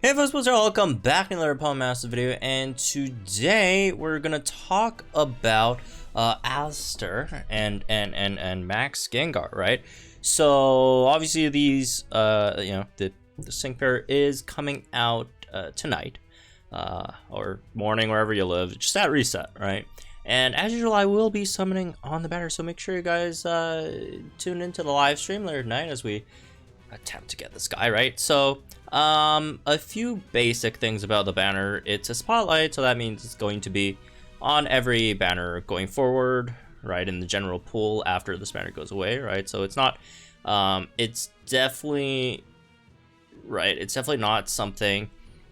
Hey folks, what's up? Welcome back to another Palm Massive video, and today we're gonna talk about Allister and Max Gengar, right? So obviously these the sync pair is coming out tonight or morning, wherever you live, just at reset, right? And as usual, I will be summoning on the banner, so make sure you guys tune into the live stream later tonight as we attempt to get this guy, right? So a few basic things about the banner. It's a spotlight, so that means it's going to be on every banner going forward, right, in the general pool after this banner goes away, right? So it's not it's definitely not something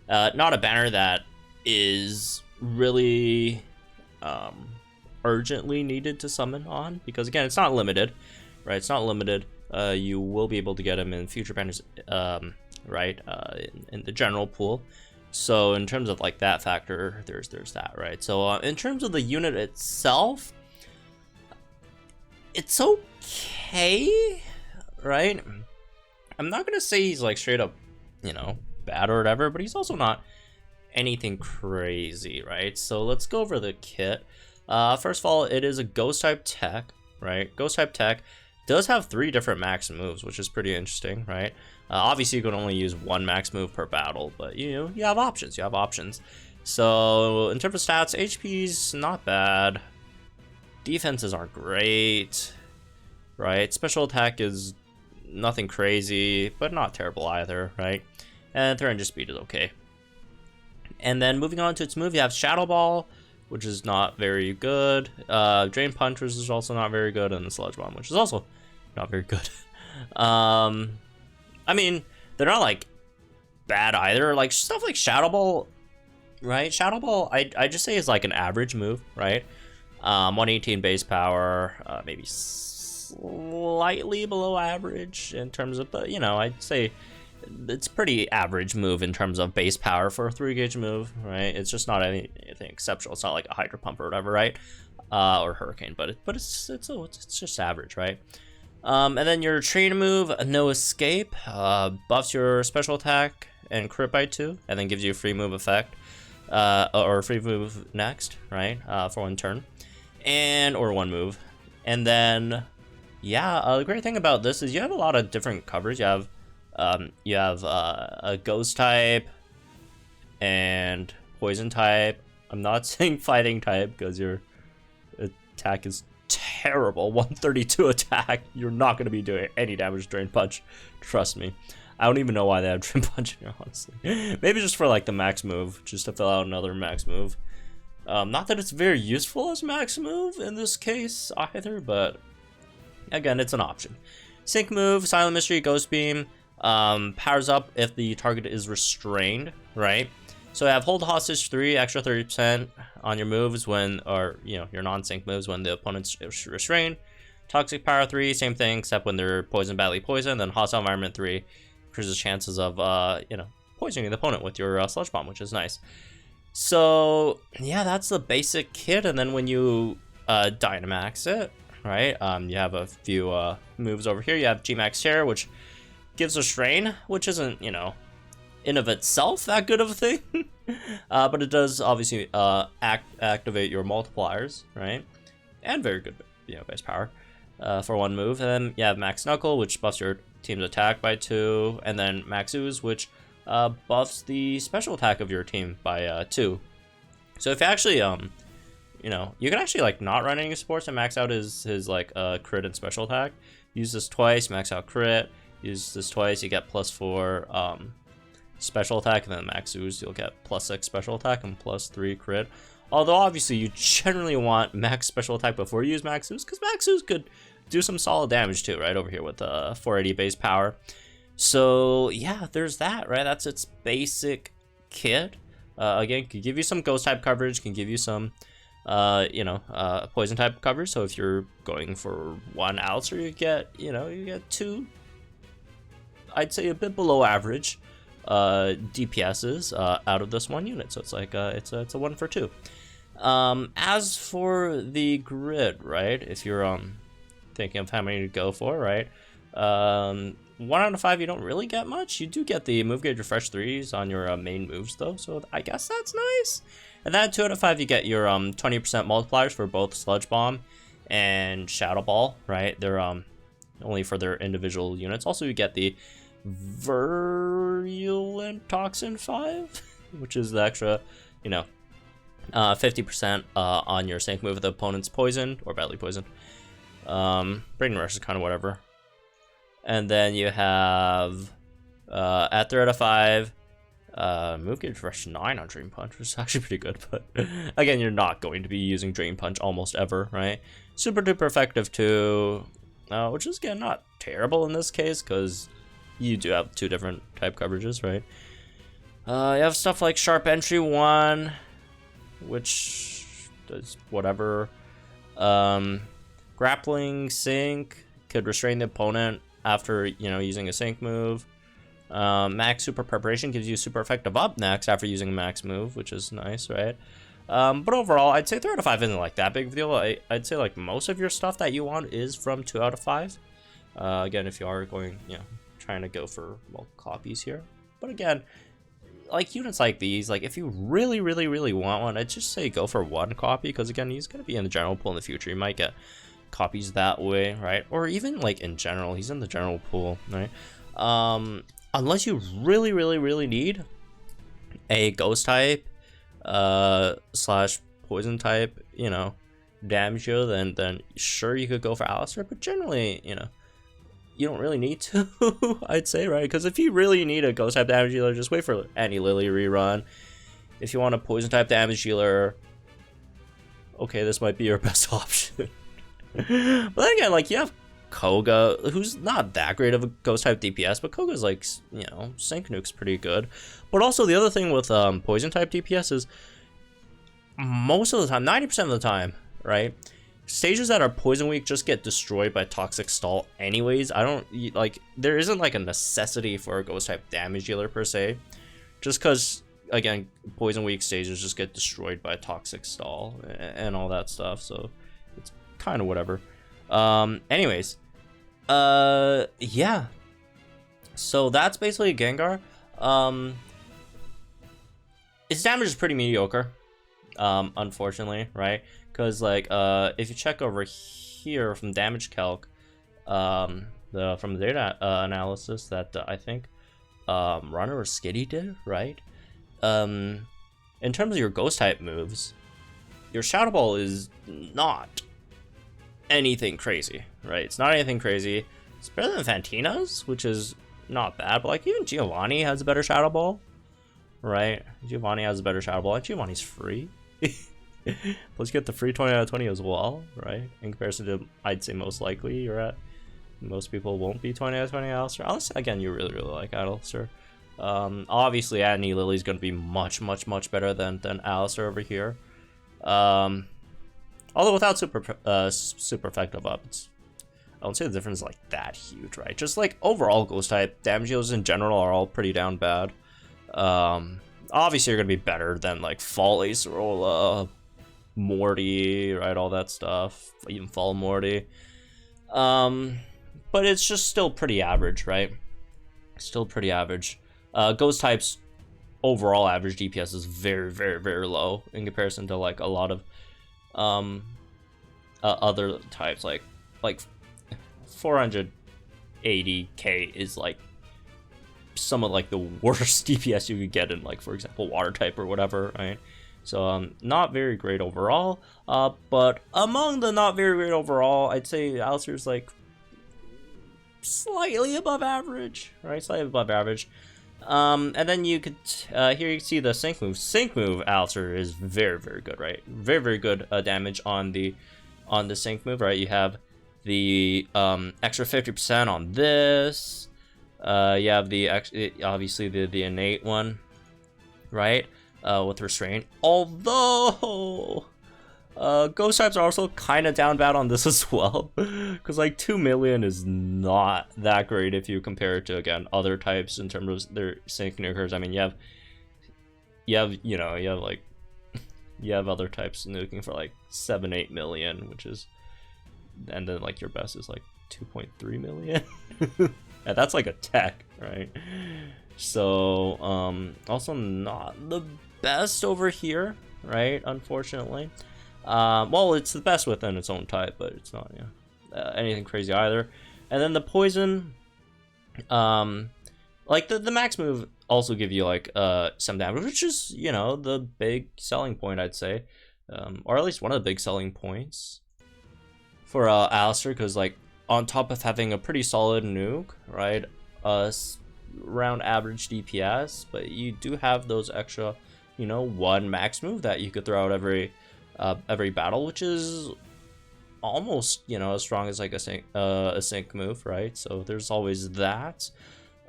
not a banner that is really urgently needed to summon on, because again, it's not limited, right? It's not limited. You will be able to get them in future banners, right, in the general pool. So in terms of like that factor, there's that, right? So in terms of the unit itself, it's okay, right? I'm not gonna say he's like straight up, bad or whatever, but he's also not anything crazy, right? So let's go over the kit. First of all, it is a ghost type tech, right? Ghost type tech does have 3 different max moves, which is pretty interesting, right? Obviously, you can only use 1 max move per battle, but you have options. You have options. So in terms of stats, HP's not bad. Defenses aren't great, right? Special attack is nothing crazy, but not terrible either, right? And 300 speed is okay. And then moving on to its move, you have Shadow Ball, which is not very good. Drain Punch, which is also not very good, and the Sludge Bomb, which is also not very good. I mean, they're not like bad either. Like stuff like Shadow Ball, right? Shadow Ball, I just say is like an average move, right? 118 base power, maybe slightly below average in terms of, but I'd say it's pretty average move in terms of base power for a 3-gauge move, right? It's just not anything exceptional. It's not like a Hydro Pump or whatever, right? Or Hurricane, but it's just average, right? And then your train move, No Escape, buffs your special attack and crit by 2, and then gives you a free move effect, or free move next, right? For 1 turn, or 1 move. And then, the great thing about this is you have a lot of different coverage. You have a ghost type and poison type. I'm not saying fighting type because your attack is terrible. 132 attack. You're not going to be doing any damage to Drain Punch. Trust me. I don't even know why they have Drain Punch here, honestly. Maybe just for like the max move, just to fill out another max move. Not that it's very useful as max move in this case either, but again, it's an option. Sync move, Silent Mystery, Ghost Beam. Powers up if the target is restrained, right? So I have Hold Hostage 3, extra 30% on your moves when, or your non-sync moves when the opponent's restrained. Toxic Power 3, same thing, except when they're badly poisoned. Then Hostile Environment 3 increases chances of poisoning the opponent with your Sludge Bomb, which is nice. So yeah, that's the basic kit. And then when you Dynamax it, right? You have a few moves over here. You have Gmax Chair, which gives a strain, which isn't, in of itself that good of a thing, but it does obviously activate your multipliers, right? And very good, base power for 1 move. And then you have Max Knuckle, which buffs your team's attack by 2, and then Max Ooze, which buffs the special attack of your team by 2. So if you actually, you can actually like not run any supports and max out his like crit and special attack. Use this twice, max out crit. Use this twice, you get +4 special attack, and then Max Ooze, you'll get +6 special attack and +3 crit. Although obviously you generally want max special attack before you use Max Ooze, because Max Ooze could do some solid damage too, right? Over here with 480 base power. So yeah, there's that, right? That's its basic kit. Again, can give you some ghost type coverage, can give you some poison type coverage. So if you're going for 1 Allister, you get 2, I'd say a bit below average DPSs out of this 1 unit. So it's like it's a 1 for 2. As for the grid, right? If you're thinking of how many to go for, right? 1 1 out of 5, you don't really get much. You do get the move gauge refresh 3s on your main moves though, so I guess that's nice. And then 2 out of 5, you get your 20% multipliers for both Sludge Bomb and Shadow Ball, right? They're only for their individual units. Also, you get the Virulent Toxin 5, which is the extra, 50% on your sync move if the opponent's poisoned or badly poisoned. Brain Rush is kind of whatever. And then you have at 3 out of 5, move gauge refresh 9 on Dream Punch, which is actually pretty good. But again, you're not going to be using Dream Punch almost ever, right? Super duper effective too, which is again not terrible in this case because you do have 2 different type coverages, right? You have stuff like Sharp Entry 1, which does whatever. Grappling Sync could restrain the opponent after using a sync move. Max Super Preparation gives you super effective up next after using a max move, which is nice, right? But overall, I'd say 3 out of 5 isn't like that big of a deal. I'd say like most of your stuff that you want is from 2 out of 5. Again, if you are going, trying to go for copies here. But again, like units like these, like if you really, really, really want one, I'd just say go for 1 copy because again, he's gonna be in the general pool in the future. You might get copies that way, right? Or even like in general, he's in the general pool, right? Unless you really, really, really need a ghost type slash poison type, damage deal, then sure you could go for Allister, but generally, you don't really need to, I'd say, right? Because if you really need a ghost type damage dealer, just wait for any Lily rerun. If you want a poison type damage dealer, okay, this might be your best option. But then again, like you have Koga, who's not that great of a ghost type DPS, but Koga's like, sync nuke's pretty good. But also the other thing with poison type DPS is most of the time, 90% of the time, right? Stages that are poison weak just get destroyed by Toxic Stall anyways. There isn't like a necessity for a ghost type damage dealer per se. Just because, again, poison weak stages just get destroyed by Toxic Stall and all that stuff. So it's kind of whatever. Anyways, yeah. So that's basically Gengar. Its damage is pretty mediocre, unfortunately, right? Because like if you check over here from damage calc, from the data analysis that I think Runner or Skitty did, right? In terms of your ghost type moves, your Shadow Ball is not anything crazy, right? It's not anything crazy. It's better than Fantina's, which is not bad, but like even Giovanni has a better Shadow Ball, right? Giovanni has a better Shadow Ball, and Giovanni's free. Plus you get the free 20 out of 20 as well, right? In comparison to, I'd say most likely you're at, most people won't be 20 out of 20 Allister. Unless, again, you really, really like Allister. Obviously, Annie Lily's going to be much, much, much better than Allister over here. Although without super effective up, I don't say the difference is like that huge, right? Just like overall ghost type damage dealers in general are all pretty down bad. Obviously you're gonna be better than like Fall Acerola, Morty, right? All that stuff, even Fall Morty. But it's just still pretty average, right? Still pretty average. Ghost types overall average DPS is very, very, very low in comparison to like a lot of other types. Like 480k is like some of like the worst DPS you could get in, like for example water type or whatever, right? So not very great overall, but among the not very great overall, I'd say Allister's like slightly above average, right? Slightly above average. And then you could here you can see the sync move. Sync move Allister is very, very good, right? Very, very good damage on the sync move, right? You have the extra 50% on this. You have the obviously the innate one, right? With restraint. Although ghost types are also kind of down bad on this as well, because like 2 million is not that great if you compare it to again other types in terms of their sync nukers. I mean, you have other types nuking for like 7-8 million, which is, and then like your best is like 2.3 million. And that's like a tech, right? So, also not the best over here, right? Unfortunately. Well, it's the best within its own type, but it's not, anything crazy either. And then the poison, like the max move also give you like some damage, which is, you know, the big selling point, I'd say, or at least one of the big selling points for Allister, because like on top of having a pretty solid nuke, right, around average DPS, but you do have those extra, you know, one max move that you could throw out every battle, which is almost, you know, as strong as like a sync move, right? So there's always that.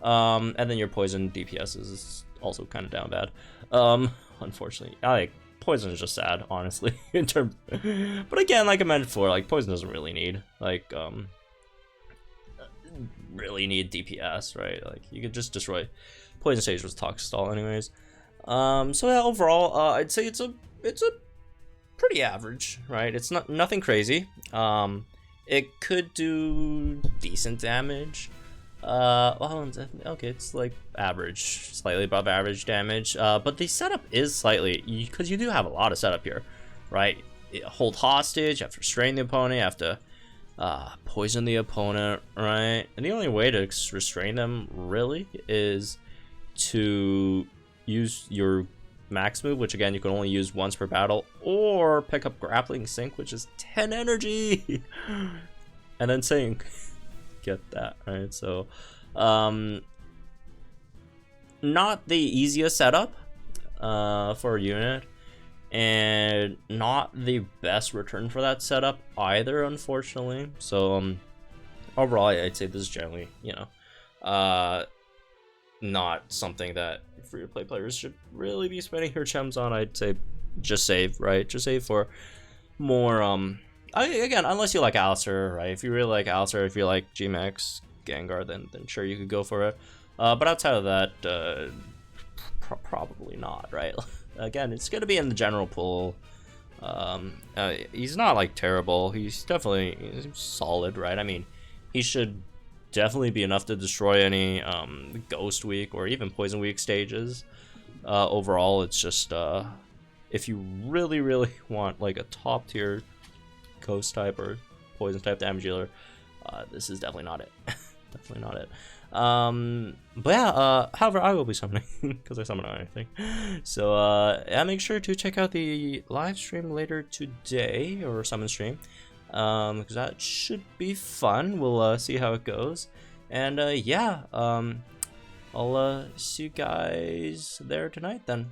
And then your poison DPS is also kind of down bad. Unfortunately, like poison is just sad, honestly, in terms. But again, like I mentioned before, like poison doesn't really need really need DPS, right? Like you could just destroy poison stage with toxic stall, anyways. So yeah, overall, I'd say it's a pretty average, right? It's nothing crazy. It could do decent damage. Well, okay, it's like average, slightly above average damage. But the setup is slightly, because you do have a lot of setup here, right? Hold hostage, you have to restrain the opponent, you have to poison the opponent, right? And the only way to restrain them really is to use your max move, which again you can only use once per battle, or pick up grappling sync, which is 10 energy, and then sync. Get that, right? So not the easiest setup for a unit, and not the best return for that setup either, unfortunately. So overall, I'd say this is generally, you know, not something that free-to-play players should really be spending your gems on. I'd say just save, right? Just save for more again, unless you like Allister, right? If you really like Allister, if you like Gmax Gengar, then sure, you could go for it. But outside of that, probably not, right? Again, it's gonna be in the general pool. He's not like terrible. He's solid, right? I mean, he should definitely be enough to destroy any Ghost Week or even Poison Week stages. Overall, it's just if you really want like a top tier Ghost type or Poison type damage dealer, this is definitely not it. Definitely not it. But yeah, however, I will be summoning because I summon on anything. So yeah, make sure to check out the live stream later today, or summon stream, because that should be fun. We'll see how it goes, and yeah, I'll see you guys there tonight then.